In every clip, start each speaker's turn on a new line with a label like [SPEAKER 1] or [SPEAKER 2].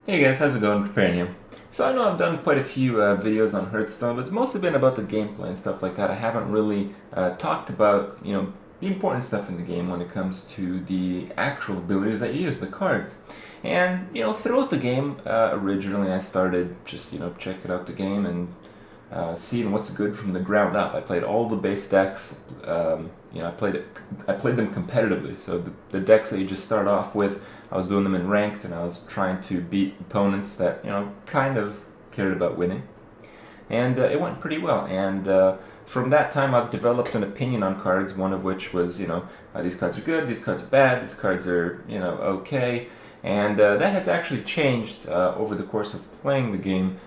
[SPEAKER 1] Hey guys, how's it going? Preparing here. So I know I've done quite a few videos on Hearthstone, but it's mostly been about the gameplay and stuff like that. I haven't really talked about, the important stuff in the game when it comes to the actual abilities that you use, the cards. And, throughout the game, originally I started just, checking out the game and seeing what's good from the ground up. I played all the base decks. I played them competitively. So the decks that you just start off with, I was doing them in ranked, and I was trying to beat opponents that kind of cared about winning, and it went pretty well. And from that time, I've developed an opinion on cards. One of which was, these cards are good, these cards are bad, these cards are, okay. And that has actually changed over the course of playing the game.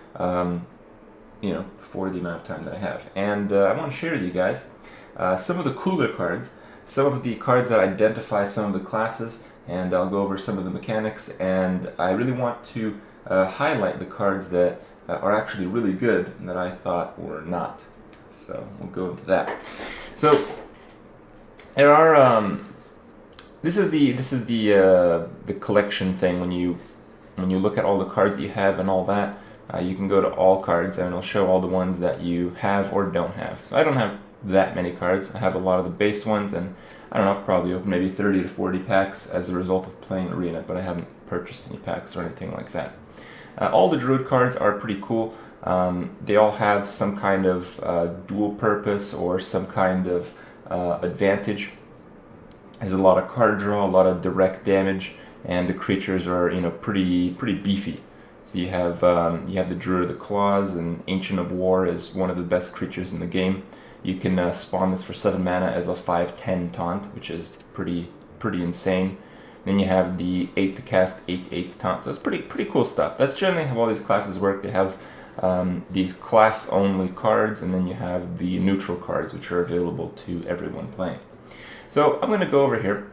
[SPEAKER 1] For the amount of time that I have. And I want to share with you guys some of the cooler cards, some of the cards that identify some of the classes, and I'll go over some of the mechanics. And I really want to highlight the cards that are actually really good and that I thought were not. So we'll go into that. So there are this is the collection thing. When you look at all the cards that you have and all that, you can go to all cards and it'll show all the ones that you have or don't have. So I don't have that many cards. I have a lot of the base ones, and I don't know, I've probably opened maybe 30 to 40 packs as a result of playing Arena, but I haven't purchased any packs or anything like that. All the Druid cards are pretty cool. They all have some kind of dual purpose or some kind of advantage. There's a lot of card draw, a lot of direct damage, and the creatures are pretty beefy. So you have the Druid of the Claws, and Ancient of War is one of the best creatures in the game. You can spawn this for 7 mana as a 5/10 taunt, which is pretty insane. Then you have the 8 to cast 8/8 taunt. So it's pretty cool stuff. That's generally how all these classes work. They have these class-only cards, and then you have the neutral cards, which are available to everyone playing. So I'm going to go over here.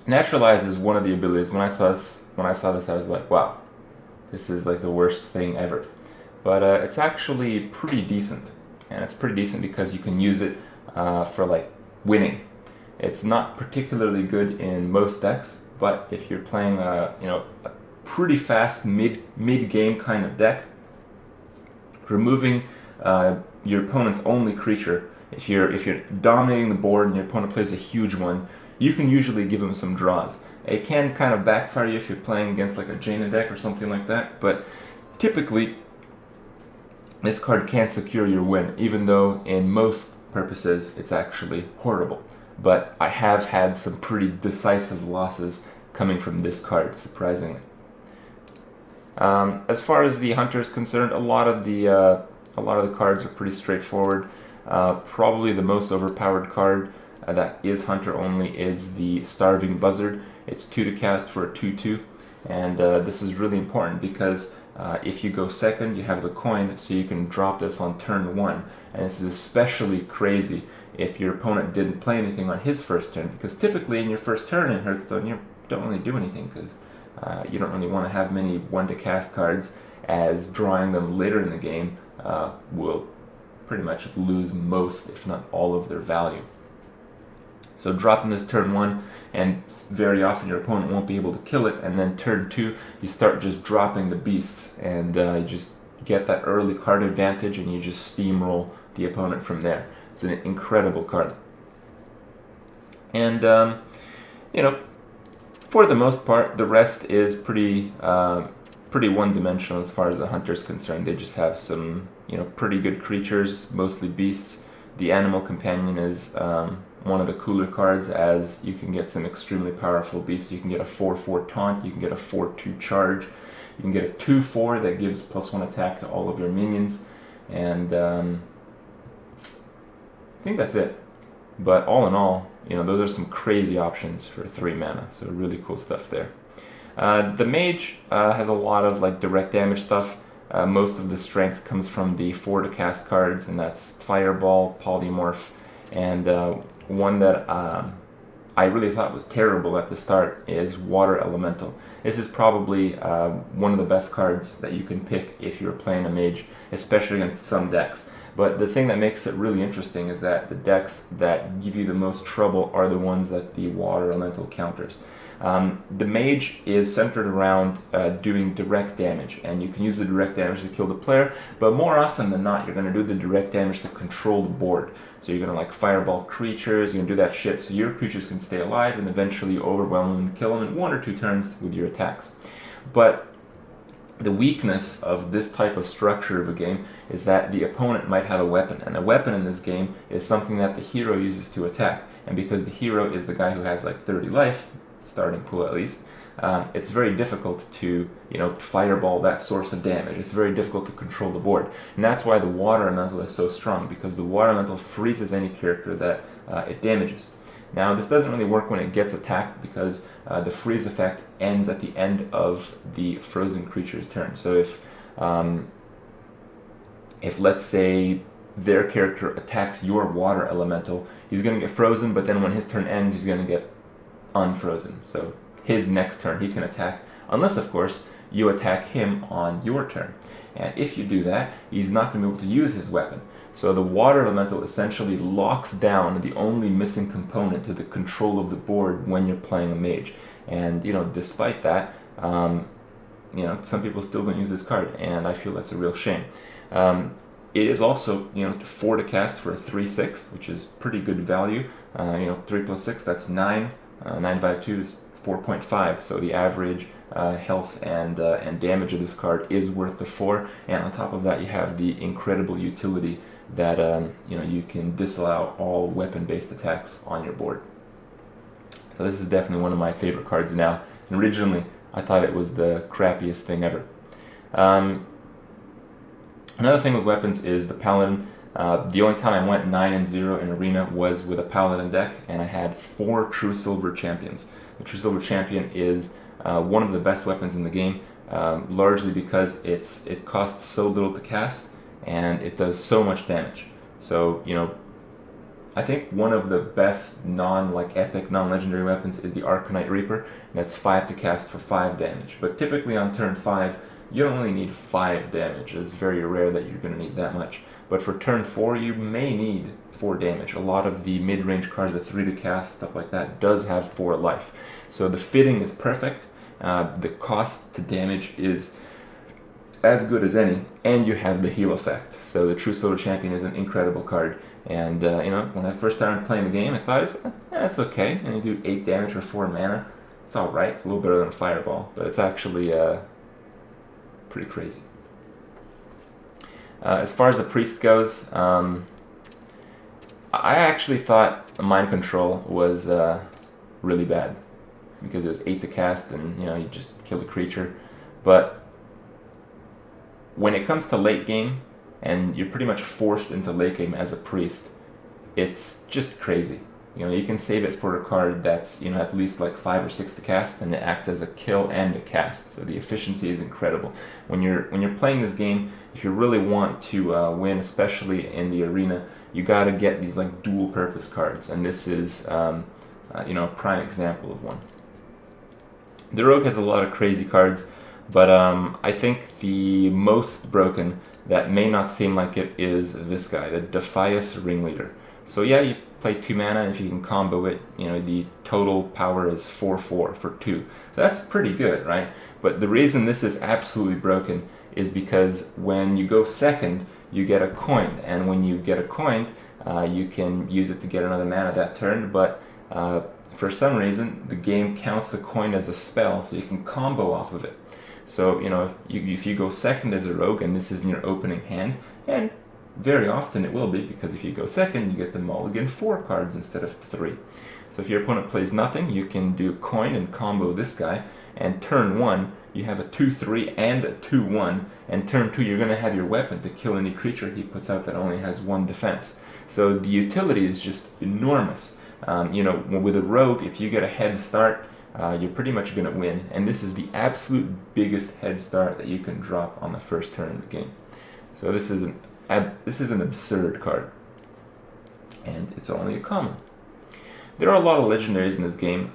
[SPEAKER 1] Naturalize is one of the abilities. When I saw this, I was like, wow. This is like the worst thing ever. But it's actually pretty decent. And it's pretty decent because you can use it for like winning. It's not particularly good in most decks, but if you're playing a pretty fast mid-game kind of deck, removing your opponent's only creature, if you're dominating the board and your opponent plays a huge one, you can usually give them some draws. It can kind of backfire you if you're playing against like a Jaina deck or something like that, but typically this card can secure your win, even though in most purposes it's actually horrible. But I have had some pretty decisive losses coming from this card, surprisingly. As far as the Hunter is concerned, a lot of the cards are pretty straightforward. Probably the most overpowered card that is Hunter only is the Starving Buzzard. It's 2 to cast for a 2/2, and this is really important because if you go second, you have the coin, so you can drop this on turn 1. And this is especially crazy if your opponent didn't play anything on his first turn, because typically in your first turn in Hearthstone, you don't really do anything because you don't really want to have many 1 to cast cards, as drawing them later in the game will pretty much lose most, if not all, of their value. So dropping this turn 1, and very often your opponent won't be able to kill it, and then turn 2, you start just dropping the beasts, and you just get that early card advantage, and you just steamroll the opponent from there. It's an incredible card. And, for the most part, the rest is pretty one-dimensional as far as the Hunter is concerned. They just have some, pretty good creatures, mostly beasts. The Animal Companion is one of the cooler cards, as you can get some extremely powerful beasts. You can get a 4/4 taunt, you can get a 4/2 charge, you can get a 2/4 that gives +1 attack to all of your minions, and I think that's it. But all in all, those are some crazy options for 3 mana, so really cool stuff there. The Mage has a lot of like direct damage stuff. Most of the strength comes from the 4 to cast cards, and that's Fireball, Polymorph, and one that I really thought was terrible at the start is Water Elemental. This is probably one of the best cards that you can pick if you're playing a Mage, especially against some decks. But the thing that makes it really interesting is that the decks that give you the most trouble are the ones that the water elemental counters. The Mage is centered around doing direct damage, and you can use the direct damage to kill the player, but more often than not, you're going to do the direct damage to control the board. So you're going to like fireball creatures, you're going to do that shit so your creatures can stay alive, and eventually overwhelm them and kill them in 1 or 2 turns with your attacks. But the weakness of this type of structure of a game is that the opponent might have a weapon, and a weapon in this game is something that the hero uses to attack. And because the hero is the guy who has like 30 life, starting pool at least, it's very difficult to, fireball that source of damage. It's very difficult to control the board. And that's why the water elemental is so strong, because the water elemental freezes any character that it damages. Now, this doesn't really work when it gets attacked, because the freeze effect ends at the end of the frozen creature's turn. So if let's say their character attacks your water elemental, he's going to get frozen, but then when his turn ends, he's going to get unfrozen. So his next turn he can attack, unless of course you attack him on your turn. And if you do that, he's not going to be able to use his weapon. So the water elemental essentially locks down the only missing component to the control of the board when you're playing a mage. And despite that, some people still don't use this card, and I feel that's a real shame. It is also 4 to cast for a 3/6, which is pretty good value. 3 plus 6, that's 9. 9 by 2 is 4.5, so the average health and damage of this card is worth the 4, and on top of that you have the incredible utility that you can disallow all weapon-based attacks on your board. So this is definitely one of my favorite cards now, and originally I thought it was the crappiest thing ever. Another thing with weapons is the Paladin. The only time I went 9-0 in Arena was with a Paladin deck, and I had 4 True Silver Champions. The True Silver Champion is one of the best weapons in the game, largely because it costs so little to cast, and it does so much damage. So, I think one of the best epic, non-legendary weapons is the Arcanite Reaper, and that's 5 to cast for 5 damage. But typically on turn 5, you don't really need 5 damage. It's very rare that you're going to need that much. But for turn 4, you may need 4 damage. A lot of the mid-range cards, the 3 to cast, stuff like that, does have 4 life. So the fitting is perfect. The cost to damage is as good as any, and you have the heal effect. So the True Silver Champion is an incredible card. And when I first started playing the game, I thought it's okay. And you do 8 damage for 4 mana. It's all right. It's a little better than a fireball, but it's actually pretty crazy. As far as the priest goes, I actually thought Mind Control was really bad, because it was 8 to cast and you just kill the creature. But when it comes to late game, and you're pretty much forced into late game as a priest, it's just crazy. You can save it for a card that's at least like 5 or 6 to cast, and it acts as a kill and a cast. So the efficiency is incredible. When you're playing this game, if you really want to win, especially in the arena, you got to get these like dual purpose cards, and this is a prime example of one. The Rogue has a lot of crazy cards, but I think the most broken that may not seem like it is this guy, the Defias Ringleader. So yeah, you play 2 mana, and if you can combo it, the total power is 4/4 for 2. So that's pretty good, right? But the reason this is absolutely broken is because when you go second, you get a coin, and when you get a coin, you can use it to get another mana that turn, but for some reason, the game counts the coin as a spell, so you can combo off of it. So, if you go second as a rogue, and this is in your opening hand, and very often it will be, because if you go second, you get to mulligan 4 cards instead of 3. So if your opponent plays nothing, you can do coin and combo this guy, and turn 1, you have a 2/3 and a 2/1, and turn 2, you're going to have your weapon to kill any creature he puts out that only has 1 defense. So the utility is just enormous. With a rogue, if you get a head start, you're pretty much going to win, and this is the absolute biggest head start that you can drop on the first turn of the game. So this is an absurd card, and it's only a common. There are a lot of legendaries in this game.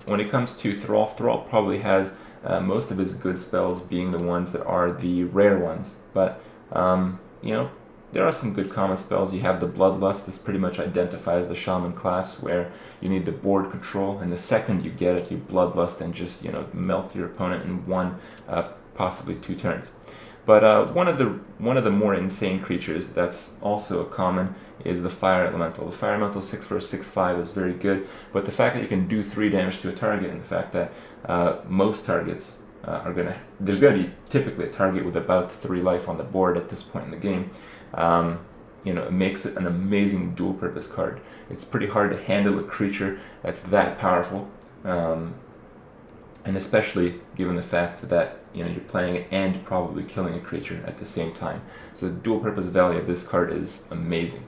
[SPEAKER 1] When it comes to Thrall, Thrall probably has most of his good spells being the ones that are the rare ones, but there are some good common spells. You have the Bloodlust. This pretty much identifies the Shaman class, where you need the board control, and the second you get it, you Bloodlust and just, you know, melt your opponent in one, possibly 2 turns. But one of the more insane creatures that's also a common is the Fire Elemental. The Fire Elemental 6 for a 6/5 is very good, but the fact that you can do 3 damage to a target, and the fact that most targets there's gonna be typically a target with about 3 life on the board at this point in the game. You know, it makes it an amazing dual-purpose card. It's pretty hard to handle a creature that's that powerful, and especially given the fact that, you know, you're playing it and probably killing a creature at the same time. So the dual-purpose value of this card is amazing.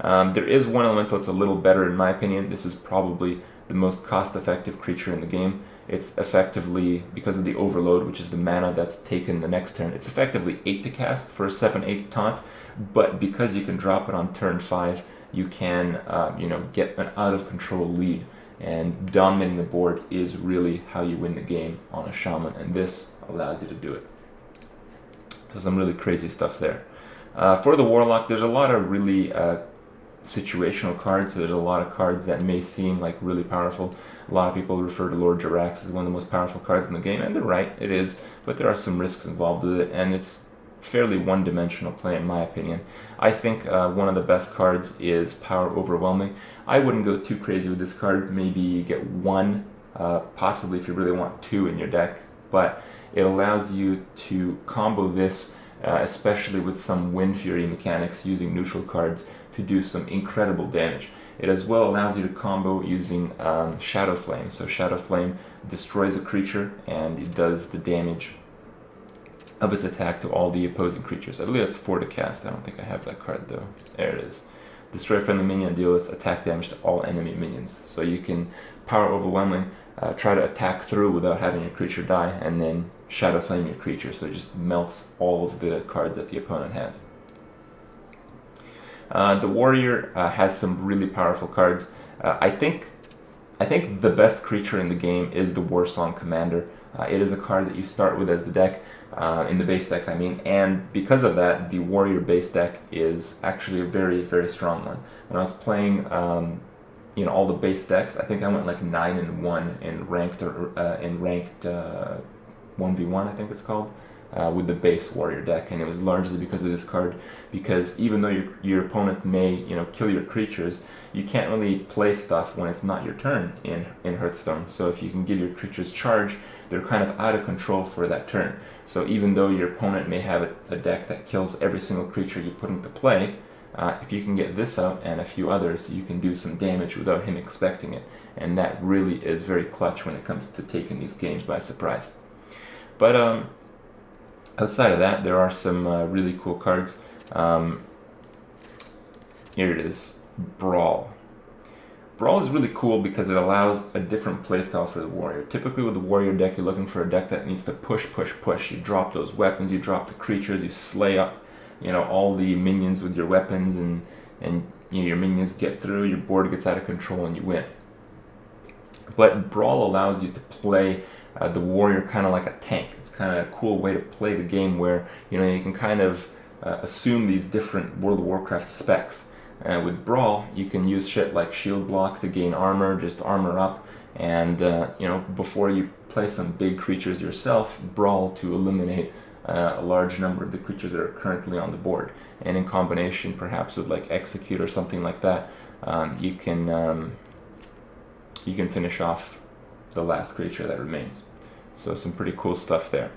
[SPEAKER 1] There is one elemental that's a little better in my opinion. This is probably the most cost-effective creature in the game. It's effectively, because of the overload, which is the mana that's taken the next turn, it's effectively 8 to cast for a 7/8 taunt, but because you can drop it on turn 5, you can you know, get an out-of-control lead, and dominating the board is really how you win the game on a Shaman, and this allows you to do it. So some really crazy stuff there. For the Warlock, there's a lot of really situational cards. So there's a lot of cards that may seem like really powerful. A lot of people refer to Lord Jarax as one of the most powerful cards in the game, and they're right, it is, but there are some risks involved with it, and it's fairly one-dimensional play in my opinion. I think one of the best cards is Power Overwhelming. I wouldn't go too crazy with this card, maybe get 1, possibly if you really want 2 in your deck, but it allows you to combo this, especially with some Wind Fury mechanics using neutral cards, to do some incredible damage. It as well allows you to combo using Shadow Flame. So Shadow Flame destroys a creature and it does the damage of its attack to all the opposing creatures. I believe that's 4 to cast. I don't think I have that card though. There it is. Destroy friendly minion and deal its attack damage to all enemy minions. So you can Power Overwhelming, try to attack through without having your creature die, and then Shadow Flame your creature, so it just melts all of the cards that the opponent has. The Warrior has some really powerful cards. I think the best creature in the game is the Warsong Commander. It is a card that you start with as the deck, in the base deck I mean, and because of that, the Warrior base deck is actually a very, very strong one. When I was playing you know, all the base decks, I think I went like 9-1 in ranked 1v1, I think it's called, with the base Warrior deck, and it was largely because of this card, because even though your opponent may, you know, kill your creatures, you can't really play stuff when it's not your turn in Hearthstone. So if you can give your creatures charge, they're kind of out of control for that turn. So even though your opponent may have a deck that kills every single creature you put into play, if you can get this out and a few others, you can do some damage without him expecting it, and that really is very clutch when it comes to taking these games by surprise. But outside of that, there are some really cool cards. Here it is, Brawl. Brawl is really cool because it allows a different playstyle for the Warrior. Typically with the Warrior deck, you're looking for a deck that needs to push, push, push. You drop those weapons, you drop the creatures, you slay up, you know, all the minions with your weapons, and you know, your minions get through, your board gets out of control, and you win. But Brawl allows you to play the Warrior kind of like a tank. It's kind of a cool way to play the game where, you know, you can kind of assume these different World of Warcraft specs. With Brawl, you can use shit like Shield Block to gain armor, just armor up, and you know, before you play some big creatures yourself, Brawl to eliminate a large number of the creatures that are currently on the board. And in combination, perhaps with like Execute or something like that, you can finish off the last creature that remains. So some pretty cool stuff there.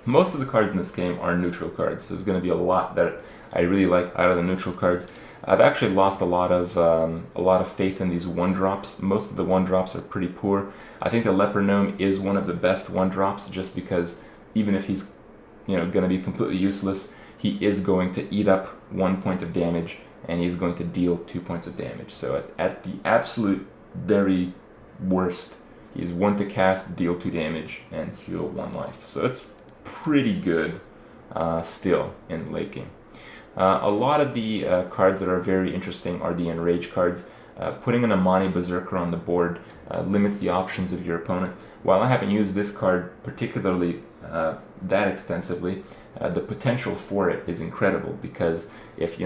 [SPEAKER 1] Most of the cards in this game are neutral cards. There's going to be a lot that I really like out of the neutral cards. I've actually lost a lot of faith in these 1-drops. Most of the 1-drops are pretty poor. I think the Leper Gnome is one of the best 1-drops, just because even if he's, you know, going to be completely useless, he is going to eat up 1 point of damage, and he's going to deal 2 points of damage. So at the absolute very worst, he's 1 to cast, deal 2 damage, and heal 1 life. So it's pretty good still in the late game. A lot of the cards that are very interesting are the Enrage cards. Putting an Amani Berserker on the board limits the options of your opponent. While I haven't used this card particularly that extensively, the potential for it is incredible, because if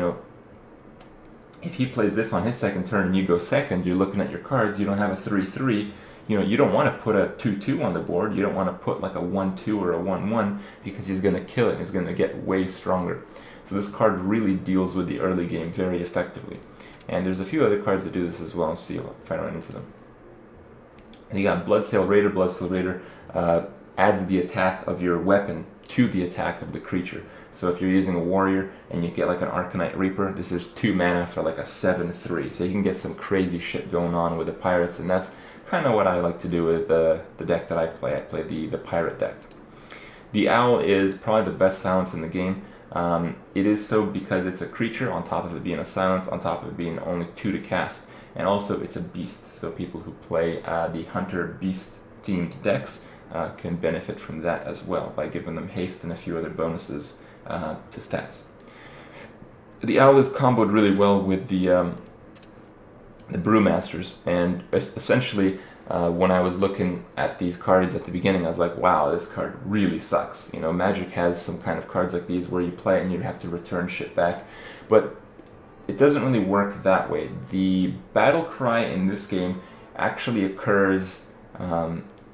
[SPEAKER 1] he plays this on his second turn and you go second, you're looking at your cards, you don't have a 3/3, you don't want to put a 2/2 on the board, you don't want to put like a 1/2 or a 1/1, because he's going to kill it, he's going to get way stronger. So this card really deals with the early game very effectively. And there's a few other cards that do this as well. See if I run into them. And you got Bloodsail Raider. Bloodsail Raider adds the attack of your weapon to the attack of the creature. So if you're using a warrior and you get like an Arcanite Reaper, this is 2 mana for like a 7/3. So you can get some crazy shit going on with the pirates, and that's kind of what I like to do with the deck that I play. I play the pirate deck. The owl is probably the best silence in the game. It is so because it's a creature, on top of it being a silence, on top of it being only 2 to cast, and also it's a beast, so people who play the hunter beast themed decks can benefit from that as well by giving them haste and a few other bonuses to stats. The owl is comboed really well with the Brewmasters, and essentially when I was looking at these cards at the beginning, I was like, wow, this card really sucks. Magic has some kind of cards like these where you play it and you have to return shit back, but it doesn't really work that way. The battle cry in this game actually occurs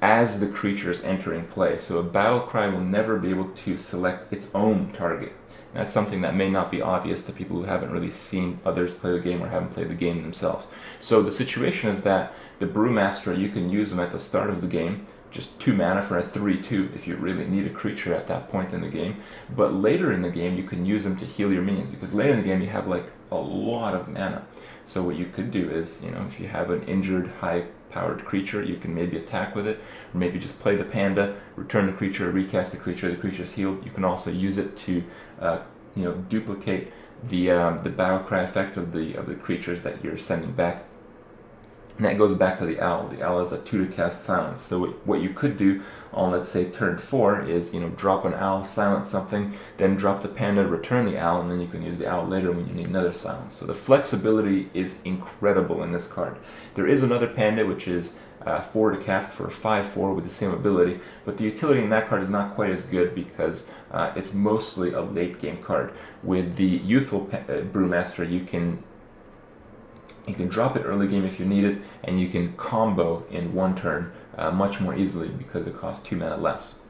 [SPEAKER 1] as the creature is entering play, so a battle cry will never be able to select its own target. That's something that may not be obvious to people who haven't really seen others play the game or haven't played the game themselves. So the situation is that the Brewmaster, you can use them at the start of the game, just 2 mana for a 3/2 if you really need a creature at that point in the game. But later in the game, you can use them to heal your minions, because later in the game you have like a lot of mana. So what you could do is, if you have an injured, high-powered creature, you can maybe attack with it, or maybe just play the panda, return the creature, recast the creature's healed. You can also use it to, duplicate the battle cry effects of the creatures that you're sending back. And that goes back to the owl. The owl is a 2 to cast silence. So what you could do on, let's say, turn 4 is, drop an owl, silence something, then drop the panda, return the owl, and then you can use the owl later when you need another silence. So the flexibility is incredible in this card. There is another panda, which is 4 to cast for a 5/4 with the same ability, but the utility in that card is not quite as good because it's mostly a late game card. With the youthful Brewmaster, you can drop it early game if you need it, and you can combo in 1 turn much more easily because it costs 2 mana less.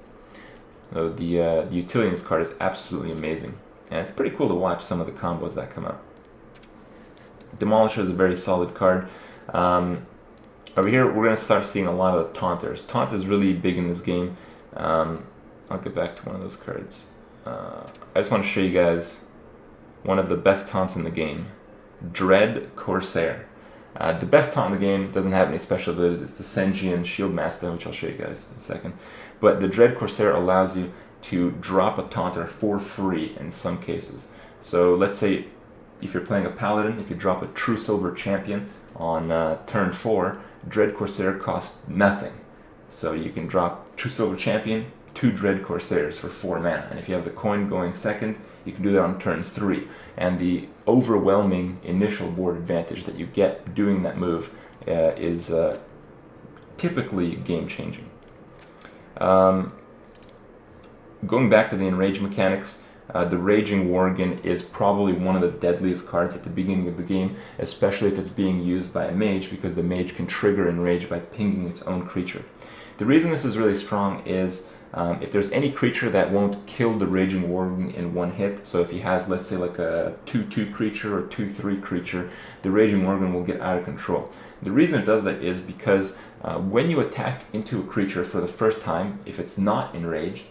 [SPEAKER 1] So the utility in this card is absolutely amazing, and it's pretty cool to watch some of the combos that come out. Demolisher is a very solid card. Over here, we're going to start seeing a lot of taunters. Taunt is really big in this game. I'll get back to one of those cards. I just want to show you guys one of the best taunts in the game. Dread Corsair. The best taunt in the game doesn't have any special abilities. It's the Senjian Shieldmaster, which I'll show you guys in a second. But the Dread Corsair allows you to drop a taunter for free in some cases. So let's say if you're playing a Paladin, if you drop a True Silver Champion on turn 4, Dread Corsair costs nothing. So you can drop True Silver Champion, 2 Dread Corsairs for 4 mana. And if you have the coin going second, you can do that on turn 3. And the overwhelming initial board advantage that you get doing that move is typically game-changing. Going back to the Enrage mechanics, the Raging Worgen is probably one of the deadliest cards at the beginning of the game, especially if it's being used by a mage, because the mage can trigger Enrage by pinging its own creature. The reason this is really strong is if there's any creature that won't kill the Raging Worgen in 1 hit, so if he has, let's say, like a 2/2 creature or 2/3 creature, the Raging Worgen will get out of control. The reason it does that is because when you attack into a creature for the first time, if it's not enraged,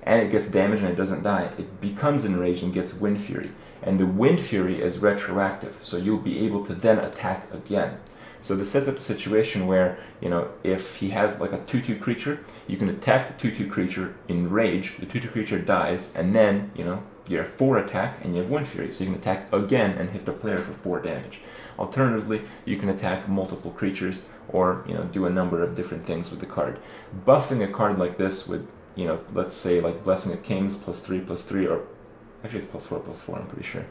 [SPEAKER 1] and it gets damaged and it doesn't die, it becomes enraged and gets Wind Fury. And the Wind Fury is retroactive, so you'll be able to then attack again. So this sets up a situation where, if he has like a 2/2 creature, you can attack the 2/2 creature, enrage, the 2/2 creature dies, and then, you have 4 attack and you have Wind Fury, so you can attack again and hit the player for 4 damage. Alternatively, you can attack multiple creatures or, do a number of different things with the card. Buffing a card like this with, let's say like Blessing of Kings +3/+3, or actually it's +4/+4, I'm pretty sure,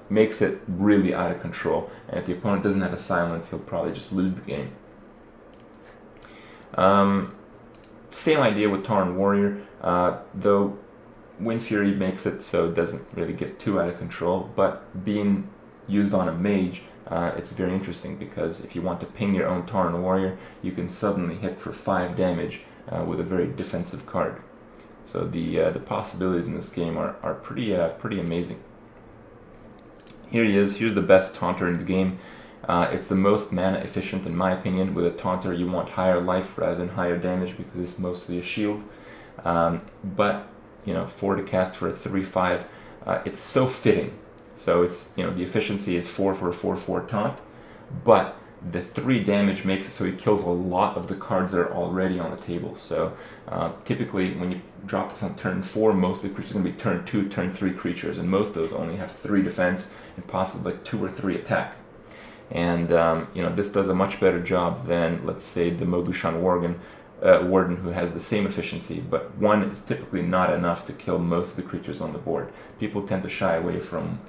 [SPEAKER 1] makes it really out of control. And if the opponent doesn't have a silence, he'll probably just lose the game. Same idea with Tauren Warrior, though Wind Fury makes it so it doesn't really get too out of control, but being used on a Mage, it's very interesting because if you want to ping your own Tauren Warrior, you can suddenly hit for 5 damage with a very defensive card. So the possibilities in this game are pretty amazing. Here he is. Here's the best taunter in the game. It's the most mana efficient in my opinion. With a taunter you want higher life rather than higher damage because it's mostly a shield. But you know, 4 to cast for a 3/5, it's so fitting. So it's, you know, the efficiency is 4 for a 4/4 taunt, but the 3 damage makes it so he kills a lot of the cards that are already on the table. So typically when you drop this on turn 4, most of the creatures are going to be turn 2, turn 3 creatures, and most of those only have 3 defense and possibly like 2 or 3 attack. And you know, this does a much better job than, let's say, the Mogushan Warden, who has the same efficiency, but 1 is typically not enough to kill most of the creatures on the board. People tend to shy away from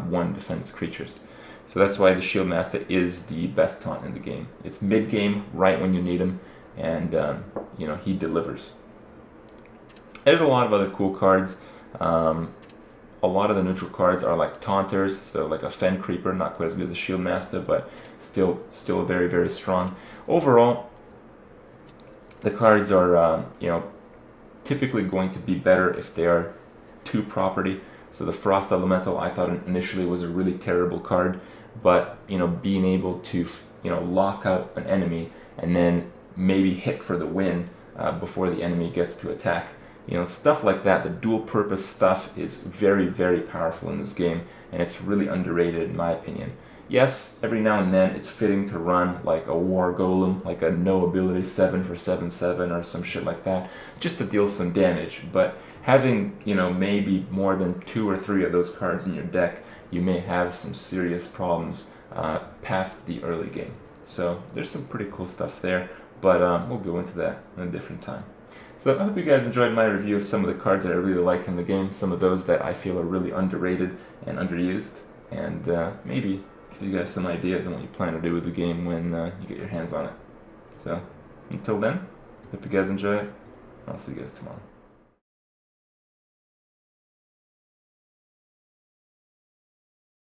[SPEAKER 1] 1 defense creatures. So that's why the Shieldmaster is the best taunt in the game. It's mid-game, right when you need him, and you know, he delivers. There's a lot of other cool cards. A lot of the neutral cards are like taunters, so like a Fen Creeper, not quite as good as the Shieldmaster, but still very, very strong. Overall, the cards are you know, typically going to be better if they are 2 property. So the Frost Elemental I thought initially was a really terrible card, but you know, being able to, you know, lock out an enemy and then maybe hit for the win before the enemy gets to attack. You know, stuff like that, the dual purpose stuff is very, very powerful in this game, and it's really underrated in my opinion. Yes, every now and then it's fitting to run like a War Golem, like a no ability 7 for 7/7 or some shit like that, just to deal some damage. But having, you know, maybe more than 2 or 3 of those cards in your deck, you may have some serious problems past the early game. So there's some pretty cool stuff there, but we'll go into that in a different time. So I hope you guys enjoyed my review of some of the cards that I really like in the game, some of those that I feel are really underrated and underused, and maybe give you guys some ideas on what you plan to do with the game when you get your hands on it. So until then, hope you guys enjoy it. I'll see you guys tomorrow.